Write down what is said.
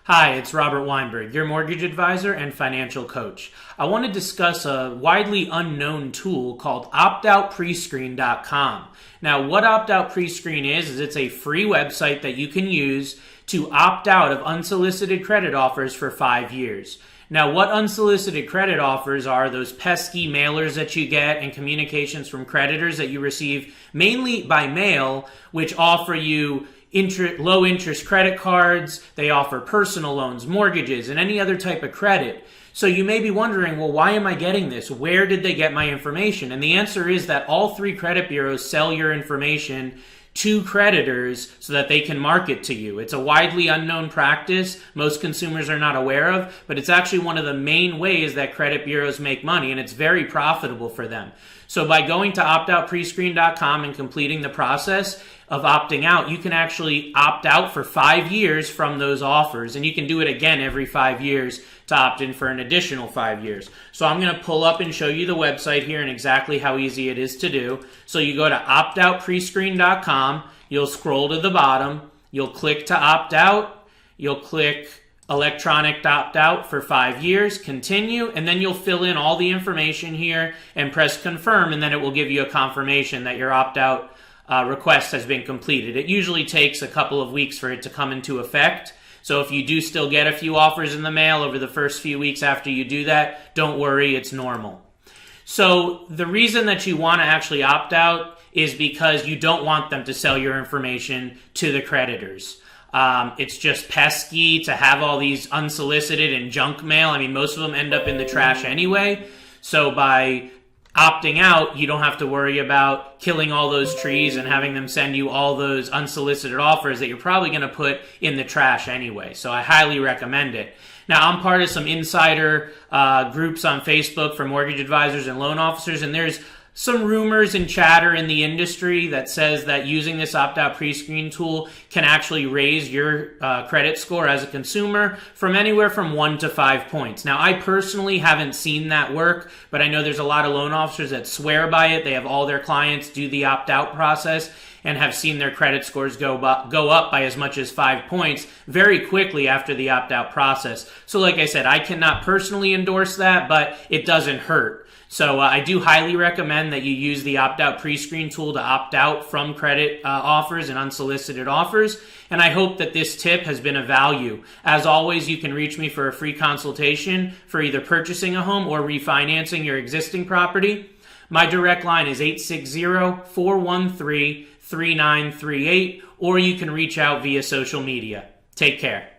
Hi, it's Robert Weinberg, your mortgage advisor and financial coach. I want to discuss a widely unknown tool called optoutprescreen.com. Now, what Opt-Out Prescreen is it's a free website that you can use to opt out of unsolicited credit offers for 5 years. Now, what unsolicited credit offers are those pesky mailers that you get and communications from creditors that you receive mainly by mail, which offer you low interest credit cards. They offer personal loans, mortgages, and any other type of credit. So you may be wondering, well, why am I getting this? Where did they get my information? And the answer is that all three credit bureaus sell your information to creditors so that they can market to you. It's a widely unknown practice most consumers are not aware of, but it's actually one of the main ways that credit bureaus make money, and it's very profitable for them. So by going to optoutprescreen.com and completing the process of opting out, you can actually opt out for 5 years from those offers, and you can do it again every 5 years to opt in for an additional 5 years. So I'm going to pull up and show you the website here and exactly how easy it is to do. So you go to optoutprescreen.com, you'll scroll to the bottom, you'll click to opt out, you'll click electronic opt-out for 5 years, continue, and then you'll fill in all the information here and press confirm, and then it will give you a confirmation that your opt-out request has been completed. It usually takes a couple of weeks for it to come into effect. So if you do still get a few offers in the mail over the first few weeks after you do that, don't worry, it's normal. So the reason that you want to actually opt out is because you don't want them to sell your information to the creditors. It's just pesky to have all these unsolicited and junk mail. I mean, most of them end up in the trash anyway. So by opting out, you don't have to worry about killing all those trees and having them send you all those unsolicited offers that you're probably going to put in the trash anyway. So I highly recommend it. Now, I'm part of some insider groups on Facebook for mortgage advisors and loan officers, and there's some rumors and chatter in the industry that says that using this opt-out pre-screen tool can actually raise your credit score as a consumer from anywhere from 1 to 5 points. Now, I personally haven't seen that work, but I know there's a lot of loan officers that swear by it. They have all their clients do the opt-out process and have seen their credit scores go up by as much as 5 points very quickly after the opt-out process. So like I said, I cannot personally endorse that, but it doesn't hurt. So I do highly recommend that you use the opt-out pre-screen tool to opt out from credit offers and unsolicited offers. And I hope that this tip has been of value. As always, you can reach me for a free consultation for either purchasing a home or refinancing your existing property. My direct line is 860-413-3938, or you can reach out via social media. Take care.